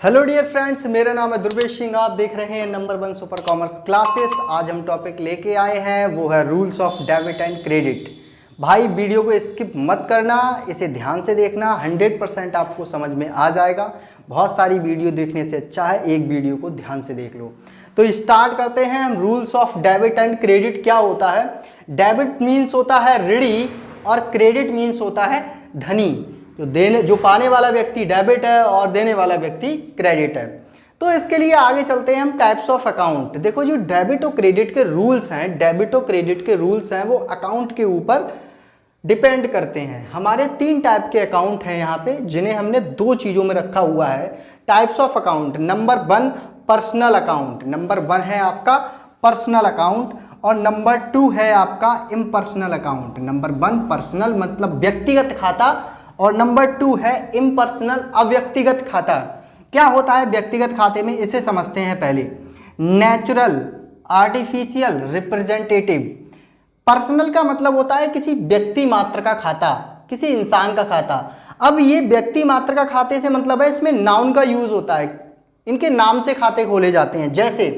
Hello dear friends, मेरा नाम है दुर्वेश सिंह। आप देख रहे हैं नंबर 1 सुपर कॉमर्स क्लासेस। आज हम टॉपिक लेके आए हैं, वो है rules of debit and credit. भाई वीडियो को स्किप मत करना, इसे ध्यान से देखना, 100% आपको समझ में आ जाएगा। बहुत सारी वीडियो देखने से अच्छा है एक वीडियो को ध्यान से देख लो। तो स्टार्ट करते हैं हम। Rules of debit and credit क्या होता है? डेबिट मीन्स होता है ऋणी और क्रेडिट मीन्स होता है धनी। जो पाने वाला व्यक्ति डेबिट है और देने वाला व्यक्ति क्रेडिट है। तो इसके लिए आगे चलते हैं हम टाइप्स ऑफ अकाउंट। देखो, जो डेबिट और क्रेडिट के रूल्स हैं, डेबिट और क्रेडिट के रूल्स हैं, वो अकाउंट के ऊपर डिपेंड करते हैं। हमारे 3 टाइप के अकाउंट हैं यहाँ पे, जिन्हें हमने 2 चीज़ों में रखा हुआ है। Types of account, number 1 personal account. Number 1 है आपका पर्सनल अकाउंट और नंबर 2 है आपका इम्पर्सनल अकाउंट। नंबर 1 पर्सनल मतलब व्यक्तिगत खाता और नंबर 2 है इम्पर्सनल अव्यक्तिगत खाता। क्या होता है व्यक्तिगत खाते में, इसे समझते हैं पहले। Natural, artificial, representative. पर्सनल का मतलब होता है किसी व्यक्ति मात्र का खाता, किसी इंसान का खाता। अब ये व्यक्ति मात्र का खाते से मतलब है इसमें नाउन का यूज होता है, इनके नाम से खाते खोले जाते हैं। जैसे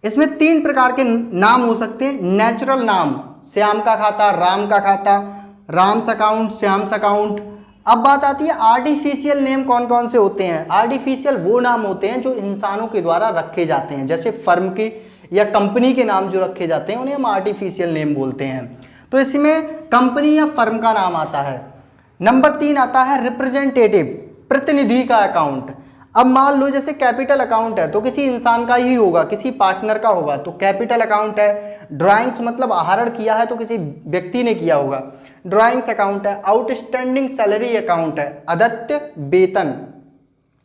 इसमें 3 प्रकार के नाम हो सकते हैं। नेचुरल नाम, श्याम का खाता, राम का खाता, राम्स अकाउंट, श्याम्स अकाउंट। अब बात आती है आर्टिफिशियल नेम कौन कौन से होते हैं। आर्टिफिशियल वो नाम होते हैं जो इंसानों के द्वारा रखे जाते हैं, जैसे फर्म के या कंपनी के नाम जो रखे जाते हैं उन्हें हम आर्टिफिशियल नेम बोलते हैं। तो इसमें कंपनी या फर्म का नाम आता है। नंबर 3 आता है रिप्रेजेंटेटिव, प्रतिनिधि का अकाउंट। अब मान लो जैसे कैपिटल अकाउंट है तो किसी इंसान का ही होगा, किसी पार्टनर का होगा, तो कैपिटल अकाउंट है। ड्राइंग्स मतलब आहरण किया है तो किसी व्यक्ति ने किया होगा, ड्राइंग्स अकाउंट है। आउटस्टैंडिंग सैलरी अकाउंट है, अदत्य वेतन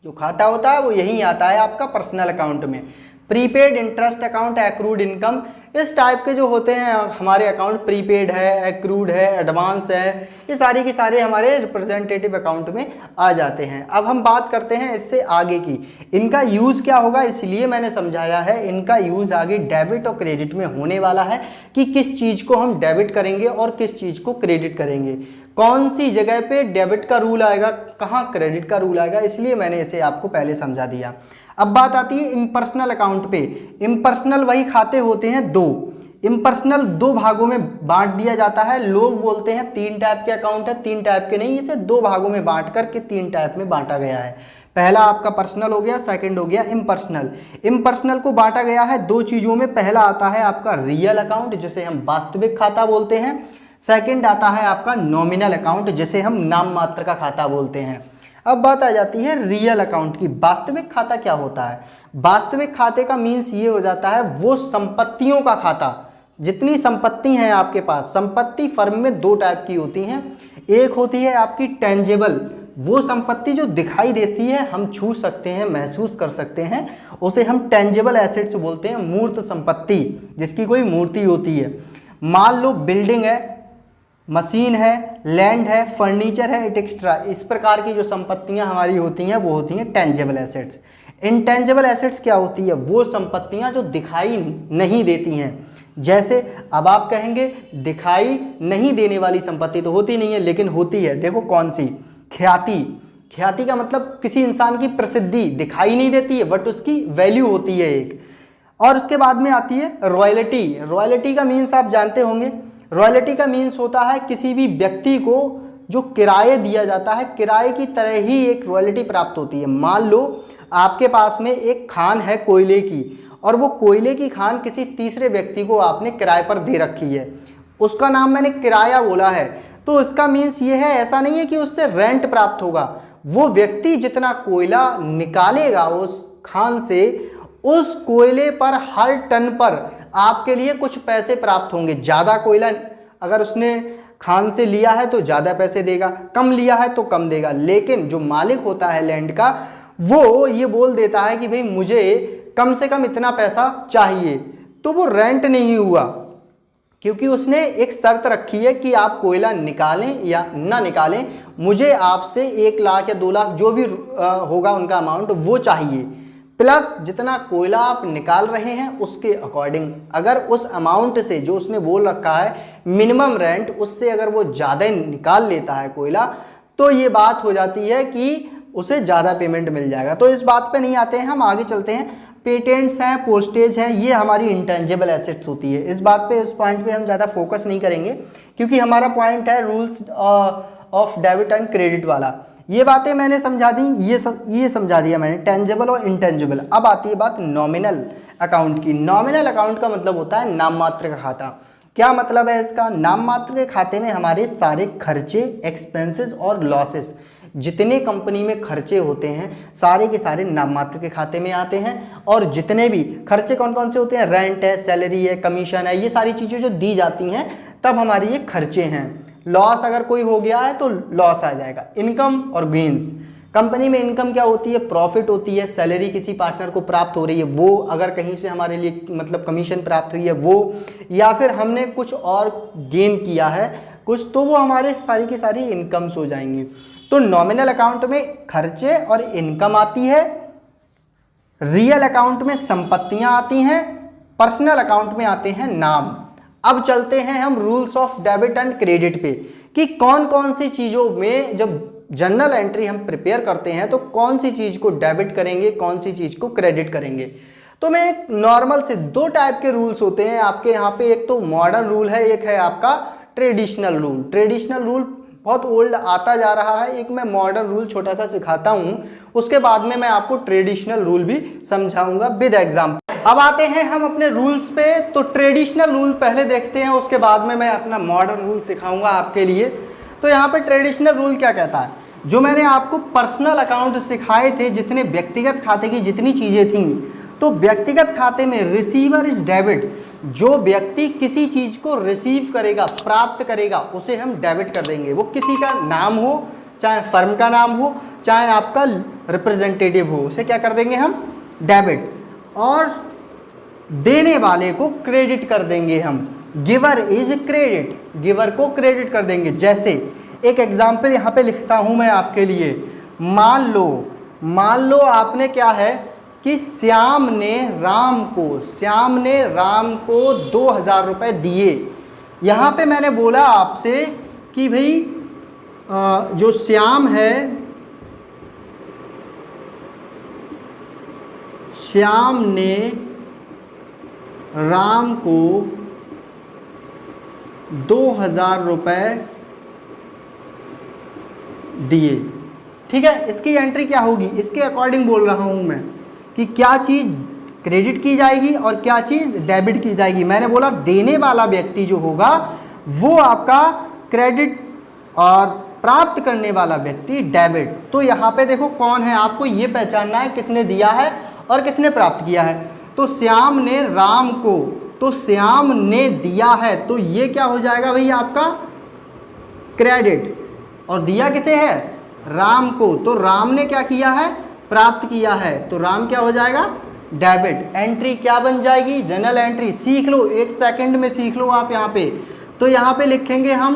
जो खाता होता है वो यही आता है आपका पर्सनल अकाउंट में। Prepaid interest account, accrued income. इस टाइप के जो होते हैं हमारे अकाउंट, प्रीपेड है, एक्रूड है, एडवांस है, ये सारी के सारे हमारे रिप्रेजेंटेटिव अकाउंट में आ जाते हैं। अब हम बात करते हैं इससे आगे की, इनका यूज़ क्या होगा, इसलिए मैंने समझाया है इनका यूज़ आगे डेबिट और क्रेडिट में होने वाला है कि किस चीज़ को हम डेबिट करेंगे और किस चीज़ को क्रेडिट करेंगे, कौन सी जगह पे डेबिट का रूल आएगा, कहाँ क्रेडिट का रूल आएगा, इसलिए मैंने इसे आपको पहले समझा दिया। अब बात आती है इम्पर्सनल अकाउंट पे। इम्पर्सनल वही खाते होते हैं 2। इम्पर्सनल 2 भागों में बांट दिया जाता है। लोग बोलते हैं 3 टाइप के अकाउंट है, 3 टाइप के नहीं, इसे 2 भागों में बांट करके 3 टाइप में बांटा गया है। पहला आपका पर्सनल हो गया, सेकंड हो गया इम्पर्सनल। इम्पर्सनल को बांटा गया है 2 चीज़ों में। पहला आता है आपका रियल अकाउंट, जिसे हम वास्तविक खाता बोलते हैं। सेकंड आता है आपका नॉमिनल अकाउंट, जिसे हम नाम मात्र का खाता बोलते हैं। अब बात आ जाती है रियल अकाउंट की। वास्तविक खाता क्या होता है? वास्तविक खाते का मीन्स ये हो जाता है वो संपत्तियों का खाता, जितनी संपत्ति हैं आपके पास। संपत्ति फर्म में 2 टाइप की होती हैं। एक होती है आपकी टेंजेबल, वो संपत्ति जो दिखाई देती है, हम छू सकते हैं, महसूस कर सकते हैं, उसे हम टेंजेबल एसेट्स बोलते हैं, मूर्त संपत्ति जिसकी कोई मूर्ति होती है। मान लो बिल्डिंग है, मशीन है, लैंड है, फर्नीचर है, एक्स्ट्रा। इस प्रकार की जो संपत्तियां हमारी होती हैं वो होती हैं टेंजेबल एसेट्स। इंटेंजेबल एसेट्स क्या होती है? वो संपत्तियां जो दिखाई नहीं देती हैं। जैसे अब आप कहेंगे दिखाई नहीं देने वाली संपत्ति तो होती नहीं है, लेकिन होती है। देखो कौन सी? ख्याति। ख्याति का मतलब किसी इंसान की प्रसिद्धि दिखाई नहीं देती है बट उसकी वैल्यू होती है एक। और उसके बाद में आती है रॉयल्टी। रॉयल्टी का मीन्स आप जानते होंगे। रॉयल्टी का मीन्स होता है किसी भी व्यक्ति को जो किराए दिया जाता है, किराए की तरह ही एक रॉयल्टी प्राप्त होती है। मान लो आपके पास में एक खान है कोयले की, और वो कोयले की खान किसी तीसरे व्यक्ति को आपने किराए पर दे रखी है, उसका नाम मैंने किराया बोला है। तो इसका मीन्स ये है, ऐसा नहीं है कि उससे रेंट प्राप्त होगा। वो व्यक्ति जितना कोयला निकालेगा उस खान से, उस कोयले पर हर टन पर आपके लिए कुछ पैसे प्राप्त होंगे। ज़्यादा कोयला अगर उसने खान से लिया है तो ज़्यादा पैसे देगा, कम लिया है तो कम देगा। लेकिन जो मालिक होता है लैंड का, वो ये बोल देता है कि भाई मुझे कम से कम इतना पैसा चाहिए, तो वो रेंट नहीं हुआ, क्योंकि उसने एक शर्त रखी है कि आप कोयला निकालें या ना निकालें, मुझे आपसे 1 लाख या 2 लाख जो भी होगा उनका अमाउंट वो चाहिए, प्लस जितना कोयला आप निकाल रहे हैं उसके अकॉर्डिंग। अगर उस अमाउंट से जो उसने बोल रखा है मिनिमम रेंट, उससे अगर वो ज़्यादा निकाल लेता है कोयला, तो ये बात हो जाती है कि उसे ज़्यादा पेमेंट मिल जाएगा। तो इस बात पे नहीं आते हैं, हम आगे चलते हैं। पेटेंट्स हैं, पोस्टेज हैं, ये हमारी इंटेंजिबल एसेट्स होती है। इस बात पे, इस पॉइंट पे हम ज़्यादा फोकस नहीं करेंगे क्योंकि हमारा पॉइंट है rules of debit and credit वाला। ये बातें मैंने समझा दी, ये समझा दिया मैंने टेंजिबल और इंटेंजिबल। अब आती है बात नॉमिनल अकाउंट की। नॉमिनल अकाउंट का मतलब होता है नाम मात्र का खाता। क्या मतलब है इसका? नाम मात्र के खाते में हमारे सारे खर्चे, एक्सपेंसेस और लॉसेस, जितने कंपनी में खर्चे होते हैं सारे के सारे नाम मात्र के खाते में आते हैं। और जितने भी खर्चे कौन कौन से होते हैं, रेंट है, सैलरी है, कमीशन है, ये सारी चीज़ें जो दी जाती हैं तब हमारी ये खर्चे हैं। लॉस अगर कोई हो गया है तो लॉस आ जाएगा। इनकम और गेन्स, कंपनी में इनकम क्या होती है, प्रॉफिट होती है। सैलरी किसी पार्टनर को प्राप्त हो रही है वो, अगर कहीं से हमारे लिए मतलब कमीशन प्राप्त हुई है वो, या फिर हमने कुछ और गेन किया है कुछ, तो वो हमारे सारी की सारी इनकम्स हो जाएंगी। तो नॉमिनल अकाउंट में खर्चे और इनकम आती है, रियल अकाउंट में संपत्तियां आती हैं, पर्सनल अकाउंट में आते हैं नाम। अब चलते हैं हम rules of debit and credit पे कि कौन कौन सी चीज़ों में जब जर्नल एंट्री हम प्रिपेयर करते हैं तो कौन सी चीज़ को डेबिट करेंगे, कौन सी चीज़ को क्रेडिट करेंगे। तो मैं एक नॉर्मल से दो टाइप के रूल्स होते हैं आपके यहाँ पे, एक तो मॉडर्न रूल है, एक है आपका ट्रेडिशनल रूल। ट्रेडिशनल रूल बहुत ओल्ड आता जा रहा है, एक मैं मॉडर्न रूल छोटा सा सिखाता हूँ, उसके बाद में मैं आपको ट्रेडिशनल रूल भी समझाऊंगा विद एग्जाम्पल। अब आते हैं हम अपने रूल्स पे। तो ट्रेडिशनल रूल पहले देखते हैं, उसके बाद में मैं अपना मॉडर्न रूल सिखाऊंगा आपके लिए। तो यहाँ पे ट्रेडिशनल रूल क्या कहता है, जो मैंने आपको पर्सनल अकाउंट सिखाए थे, जितने व्यक्तिगत खाते की जितनी चीज़ें थीं, तो व्यक्तिगत खाते में रिसीवर इज डेबिट, जो व्यक्ति किसी चीज़ को रिसीव करेगा, प्राप्त करेगा, उसे हम डेबिट कर देंगे। वो किसी का नाम हो, चाहे फर्म का नाम हो, चाहे आपका रिप्रेजेंटेटिव हो, उसे क्या कर देंगे हम, डेबिट। और देने वाले को क्रेडिट कर देंगे हम, गिवर इज क्रेडिट, गिवर को क्रेडिट कर देंगे। जैसे एक एग्जाम्पल यहाँ पे लिखता हूँ मैं आपके लिए। मान लो आपने क्या है कि श्याम ने राम को 2000 रुपये दिए। यहाँ पे मैंने बोला आपसे कि भाई जो श्याम है, श्याम ने राम को 2000 रुपये दिए। ठीक है, इसकी एंट्री क्या होगी, इसके अकॉर्डिंग बोल रहा हूँ मैं कि क्या चीज़ क्रेडिट की जाएगी और क्या चीज़ डेबिट की जाएगी। मैंने बोला देने वाला व्यक्ति जो होगा वो आपका क्रेडिट और प्राप्त करने वाला व्यक्ति डेबिट। तो यहाँ पे देखो कौन है, आपको ये पहचानना है किसने दिया है और किसने प्राप्त किया है। तो श्याम ने राम को, तो श्याम ने दिया है, तो ये क्या हो जाएगा भाई आपका क्रेडिट, और दिया किसे है, राम को, तो राम ने क्या किया है, प्राप्त किया है, तो राम क्या हो जाएगा, डेबिट। एंट्री क्या बन जाएगी, जनरल एंट्री। सीख लो, 1 सेकंड में सीख लो आप यहाँ पे। तो यहाँ पे लिखेंगे हम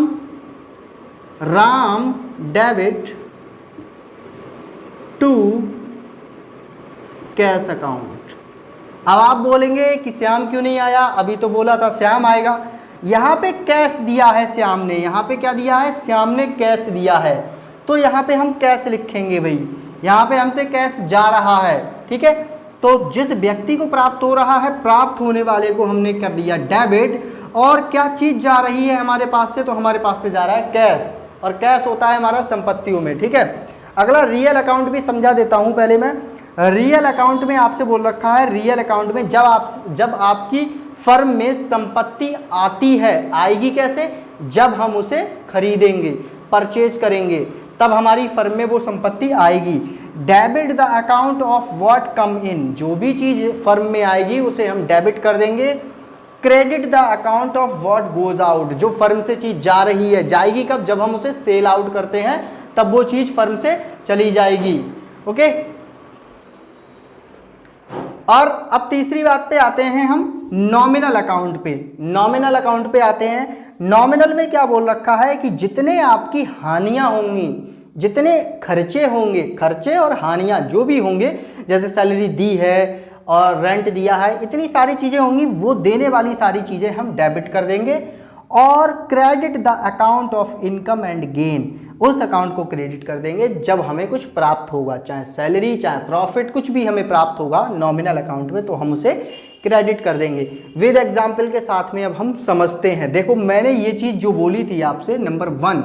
Ram debit to cash account. अब आप बोलेंगे कि श्याम क्यों नहीं आया, अभी तो बोला था श्याम आएगा। यहाँ पे कैश दिया है श्याम ने, यहाँ पे क्या दिया है, श्याम ने कैश दिया है, तो यहाँ पे हम कैश लिखेंगे भाई, यहाँ पे हमसे कैश जा रहा है। ठीक है, तो जिस व्यक्ति को प्राप्त हो रहा है, प्राप्त होने वाले को हमने कर दिया डेबिट। और क्या चीज़ जा रही है हमारे पास से, तो हमारे पास से जा रहा है कैश, और कैश होता है हमारा संपत्तियों में। ठीक है, अगला रियल अकाउंट भी समझा देता हूँ पहले मैं। रियल अकाउंट में आपसे बोल रखा है, रियल अकाउंट में जब आपकी फर्म में संपत्ति आती है, आएगी कैसे, जब हम उसे खरीदेंगे, परचेज करेंगे, तब हमारी फर्म में वो संपत्ति आएगी। Debit the account of what come in, जो भी चीज़ फर्म में आएगी उसे हम डेबिट कर देंगे। Credit the account of what goes out, जो फर्म से चीज़ जा रही है, जाएगी कब, जब हम उसे सेल आउट करते हैं, तब वो चीज़ फर्म से चली जाएगी। ओके, और अब तीसरी बात पे आते हैं हम, नॉमिनल अकाउंट पे। नॉमिनल अकाउंट पे आते हैं। नॉमिनल में क्या बोल रखा है कि जितने आपकी हानियां होंगी, जितने खर्चे होंगे, खर्चे और हानियां जो भी होंगे, जैसे सैलरी दी है और रेंट दिया है, इतनी सारी चीज़ें होंगी, वो देने वाली सारी चीज़ें हम डेबिट कर देंगे। और credit the account of income and gain, उस अकाउंट को क्रेडिट कर देंगे जब हमें कुछ प्राप्त होगा, चाहे सैलरी चाहे प्रॉफिट, कुछ भी हमें प्राप्त होगा नॉमिनल अकाउंट में तो हम उसे क्रेडिट कर देंगे। विद एग्जाम्पल के साथ में अब हम समझते हैं। देखो मैंने ये चीज़ जो बोली थी आपसे, नंबर 1,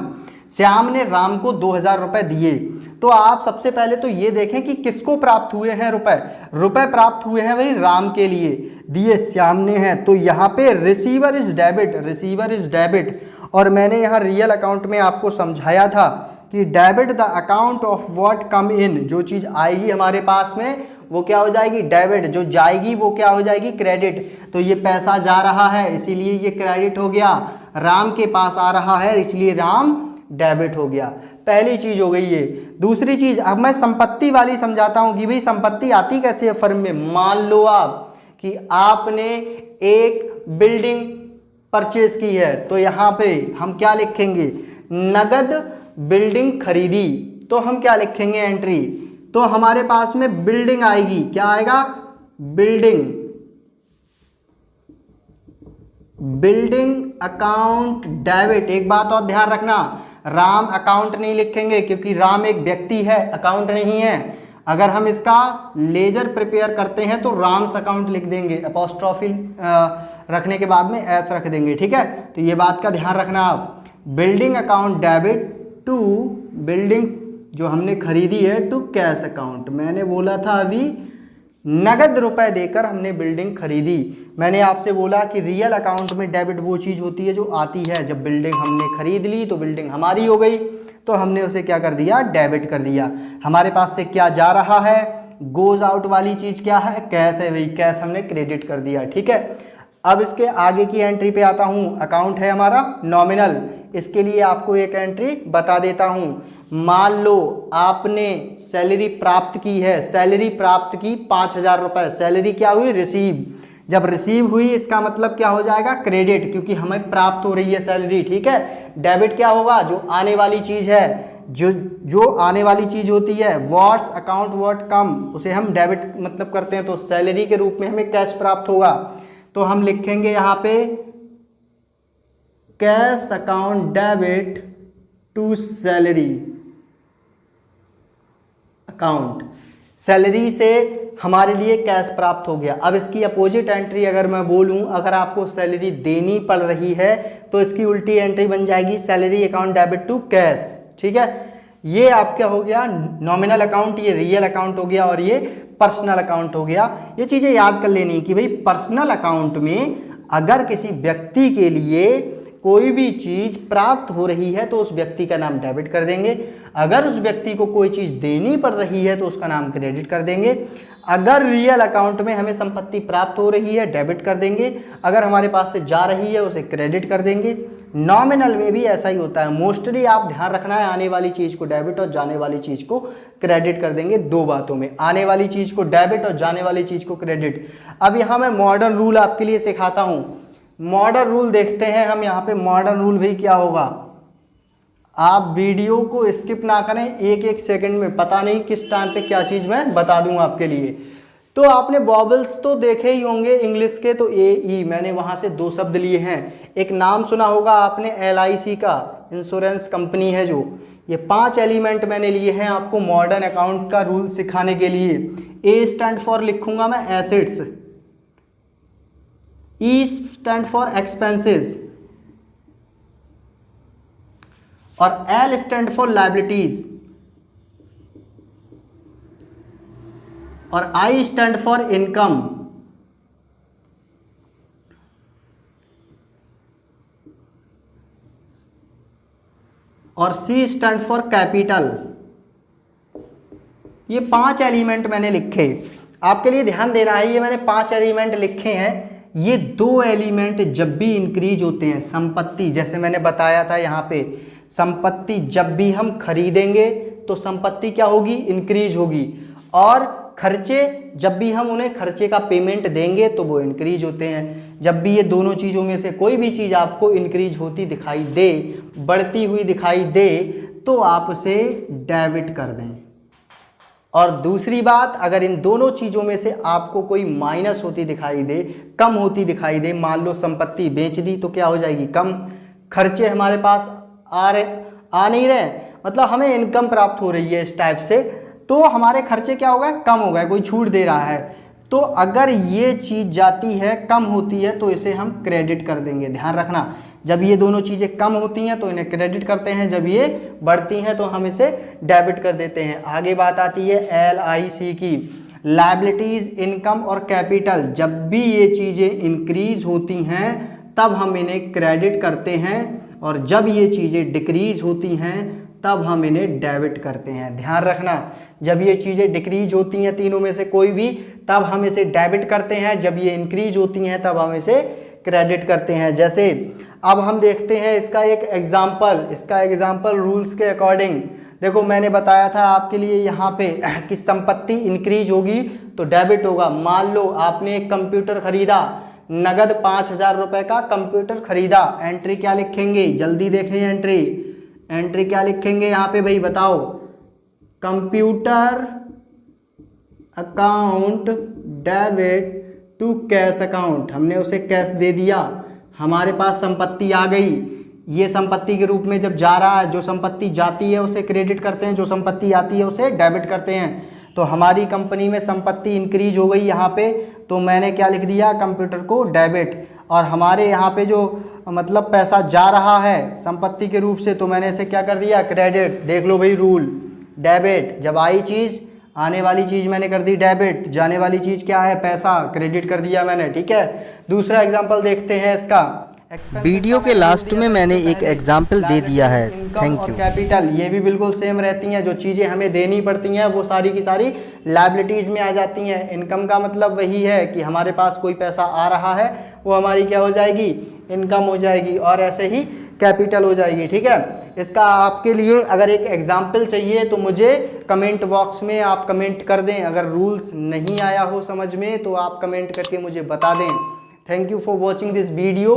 श्याम ने राम को 2000 रुपये दिए, तो आप सबसे पहले तो ये देखें कि किसको प्राप्त हुए हैं रुपए। रुपए प्राप्त हुए हैं भाई राम के लिए, दिए श्याम ने हैं, तो यहाँ पे receiver is debit, receiver is debit. और मैंने यहाँ रियल अकाउंट में आपको समझाया था कि debit the account of what come in, जो चीज़ आएगी हमारे पास में वो क्या हो जाएगी डेबिट, जो जाएगी वो क्या हो जाएगी क्रेडिट। तो ये पैसा जा रहा है इसीलिए ये क्रेडिट हो गया, राम के पास आ रहा है इसलिए राम डेबिट हो गया। पहली चीज हो गई ये। दूसरी चीज अब मैं संपत्ति वाली समझाता हूं कि भाई संपत्ति आती कैसे है फर्म में। मान लो आप कि आपने एक बिल्डिंग परचेज की है, तो यहाँ पे हम क्या लिखेंगे, नगद बिल्डिंग खरीदी, तो हम क्या लिखेंगे एंट्री, तो हमारे पास में बिल्डिंग आएगी, क्या आएगा बिल्डिंग, बिल्डिंग अकाउंट डेबिट। एक बात और ध्यान रखना, राम अकाउंट नहीं लिखेंगे क्योंकि राम एक व्यक्ति है, अकाउंट नहीं है। अगर हम इसका लेजर प्रिपेयर करते हैं तो राम्स अकाउंट लिख देंगे, अपोस्ट्रोफी रखने के बाद में एस रख देंगे, ठीक है। तो ये बात का ध्यान रखना आप। Building account debit to building जो हमने खरीदी है टू कैश अकाउंट। मैंने बोला था अभी नगद रुपए देकर हमने बिल्डिंग खरीदी। मैंने आपसे बोला कि रियल अकाउंट में डेबिट वो चीज़ होती है जो आती है, जब बिल्डिंग हमने खरीद ली तो बिल्डिंग हमारी हो गई, तो हमने उसे क्या कर दिया डेबिट कर दिया। हमारे पास से क्या जा रहा है, गोज आउट वाली चीज़ क्या है, कैश है, वही कैश हमने क्रेडिट कर दिया, ठीक है। अब इसके आगे की एंट्री पे आता हूँ। अकाउंट है हमारा नॉमिनल, इसके लिए आपको एक एंट्री बता देता हूँ। मान लो आपने सैलरी प्राप्त की है, सैलरी प्राप्त की 5000 रुपये, सैलरी क्या हुई रिसीव। जब रिसीव हुई इसका मतलब क्या हो जाएगा क्रेडिट, क्योंकि हमें प्राप्त हो रही है सैलरी, ठीक है। डेबिट क्या होगा, जो आने वाली चीज़ है, जो आने वाली चीज़ होती है, व्हाट्स अकाउंट व्हाट कम, उसे हम डेबिट मतलब करते हैं, तो सैलरी के रूप में हमें कैश प्राप्त होगा। तो हम लिखेंगे यहाँ पे cash account debit to salary account. Salary से हमारे लिए कैश प्राप्त हो गया। अब इसकी अपोजिट एंट्री अगर मैं बोलूं, अगर आपको सैलरी देनी पड़ रही है तो इसकी उल्टी एंट्री बन जाएगी salary account debit to cash, ठीक है। ये आपका हो गया नॉमिनल अकाउंट, ये रियल अकाउंट हो गया और ये पर्सनल अकाउंट हो गया। ये चीज़ें याद कर लेनी कि भाई पर्सनल अकाउंट में अगर किसी व्यक्ति के लिए कोई भी चीज़ प्राप्त हो रही है तो उस व्यक्ति का नाम डेबिट कर देंगे। अगर उस व्यक्ति को कोई चीज़ देनी पड़ रही है तो उसका नाम क्रेडिट कर देंगे। अगर रियल अकाउंट में हमें संपत्ति प्राप्त हो रही है डेबिट कर देंगे, अगर हमारे पास से जा रही है उसे क्रेडिट कर देंगे। नॉमिनल में भी ऐसा ही होता है। मोस्टली आप ध्यान रखना है, आने वाली चीज़ को डेबिट और जाने वाली चीज़ को क्रेडिट कर देंगे। दो बातों में, आने वाली चीज़ को डेबिट और जाने वाली चीज़ को क्रेडिट। अब यहाँ मैं मॉडर्न रूल आपके लिए सिखाता हूँ। मॉडर्न रूल देखते हैं हम यहाँ पे। मॉडर्न रूल भाई क्या होगा, आप वीडियो को स्किप ना करें, एक एक सेकंड में पता नहीं किस टाइम पे क्या चीज़ मैं बता दूंगा आपके लिए। तो आपने वॉवल्स तो देखे ही होंगे इंग्लिश के, तो ए ई मैंने वहाँ से दो शब्द लिए हैं। एक नाम सुना होगा आपने LIC का, इंश्योरेंस कंपनी है जो। ये 5 एलिमेंट मैंने लिए हैं आपको मॉडर्न अकाउंट का रूल सिखाने के लिए। ए स्टैंड फॉर लिखूंगा मैं assets, E stand for expenses और एल स्टैंड फॉर लायबिलिटीज और आई स्टैंड फॉर इनकम और सी स्टैंड फॉर कैपिटल। ये 5 एलिमेंट मैंने लिखे, आपके लिए ध्यान देना है। ये मैंने 5 एलिमेंट लिखे हैं। ये 2 एलिमेंट जब भी इंक्रीज होते हैं, संपत्ति, जैसे मैंने बताया था यहाँ पे, संपत्ति जब भी हम खरीदेंगे तो संपत्ति क्या होगी इंक्रीज होगी, और खर्चे जब भी हम उन्हें खर्चे का पेमेंट देंगे तो वो इंक्रीज होते हैं। जब भी ये दोनों चीज़ों में से कोई भी चीज़ आपको इंक्रीज होती दिखाई दे, बढ़ती हुई दिखाई दे, तो आप उसे डेबिट कर दें। और दूसरी बात, अगर इन दोनों चीज़ों में से आपको कोई माइनस होती दिखाई दे, कम होती दिखाई दे, मान लो संपत्ति बेच दी तो क्या हो जाएगी कम, खर्चे हमारे पास आ नहीं रहे मतलब हमें इनकम प्राप्त हो रही है इस टाइप से, तो हमारे खर्चे क्या हो गए, कम हो गए, कोई छूट दे रहा है। तो अगर ये चीज़ जाती है, कम होती है, तो इसे हम क्रेडिट कर देंगे। ध्यान रखना, जब ये दोनों चीज़ें कम होती हैं तो इन्हें क्रेडिट करते हैं, जब ये बढ़ती हैं तो हम इसे डेबिट कर देते हैं। आगे बात आती है LIC की, लायबिलिटीज़, इनकम और कैपिटल। जब भी ये चीज़ें इंक्रीज होती हैं तब हम इन्हें क्रेडिट करते हैं, और जब ये चीज़ें डिक्रीज होती हैं तब हम इन्हें डेबिट करते हैं। ध्यान रखना, जब ये चीज़ें डिक्रीज होती हैं तीनों में से कोई भी, तब हम इसे डेबिट करते हैं, जब ये इंक्रीज होती हैं तब हम इसे क्रेडिट करते हैं। जैसे अब हम देखते हैं इसका एक एग्जाम्पल रूल्स के अकॉर्डिंग। देखो मैंने बताया था आपके लिए यहाँ पे कि संपत्ति इंक्रीज होगी तो डेबिट होगा। मान लो आपने एक कंप्यूटर खरीदा, नगद 5,000 रुपये का कंप्यूटर खरीदा। एंट्री क्या लिखेंगे, जल्दी देखें एंट्री क्या लिखेंगे यहाँ पे भाई, बताओ। Computer account debit to cash account, हमने उसे कैश दे दिया, हमारे पास संपत्ति आ गई। ये संपत्ति के रूप में जब जा रहा है, जो संपत्ति जाती है उसे क्रेडिट करते हैं, जो संपत्ति आती है उसे डेबिट करते हैं। तो हमारी कंपनी में संपत्ति इंक्रीज हो गई यहाँ पे, तो मैंने क्या लिख दिया, कंप्यूटर को डेबिट। और हमारे यहाँ पे जो मतलब पैसा जा रहा है संपत्ति के रूप से, तो मैंने इसे क्या कर दिया, क्रेडिट। देख लो भाई रूल, डेबिट, जब आई चीज़, आने वाली चीज़ मैंने कर दी डेबिट, जाने वाली चीज़ क्या है, पैसा, क्रेडिट कर दिया मैंने। ठीक है, दूसरा एग्जाम्पल देखते हैं इसका। वीडियो के लास्ट में मैंने एक एग्जाम्पल दे दिया है, थैंक यू। कैपिटल, ये भी बिल्कुल सेम रहती हैं। जो चीज़ें हमें देनी पड़ती हैं वो सारी की सारी लायबिलिटीज़ में आ जाती हैं। इनकम का मतलब वही है कि हमारे पास कोई पैसा आ रहा है, वो हमारी क्या हो जाएगी, इनकम हो जाएगी, और ऐसे ही कैपिटल हो जाएगी। ठीक है, इसका आपके लिए अगर एक एग्जाम्पल चाहिए तो मुझे कमेंट बॉक्स में आप कमेंट कर दें। अगर रूल्स नहीं आया हो समझ में तो आप कमेंट करके मुझे बता दें। Thank you for watching this video,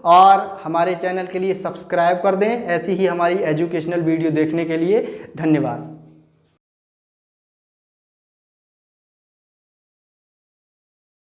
और हमारे चैनल के लिए सब्सक्राइब कर दें। ऐसी ही हमारी एजुकेशनल वीडियो देखने के लिए धन्यवाद।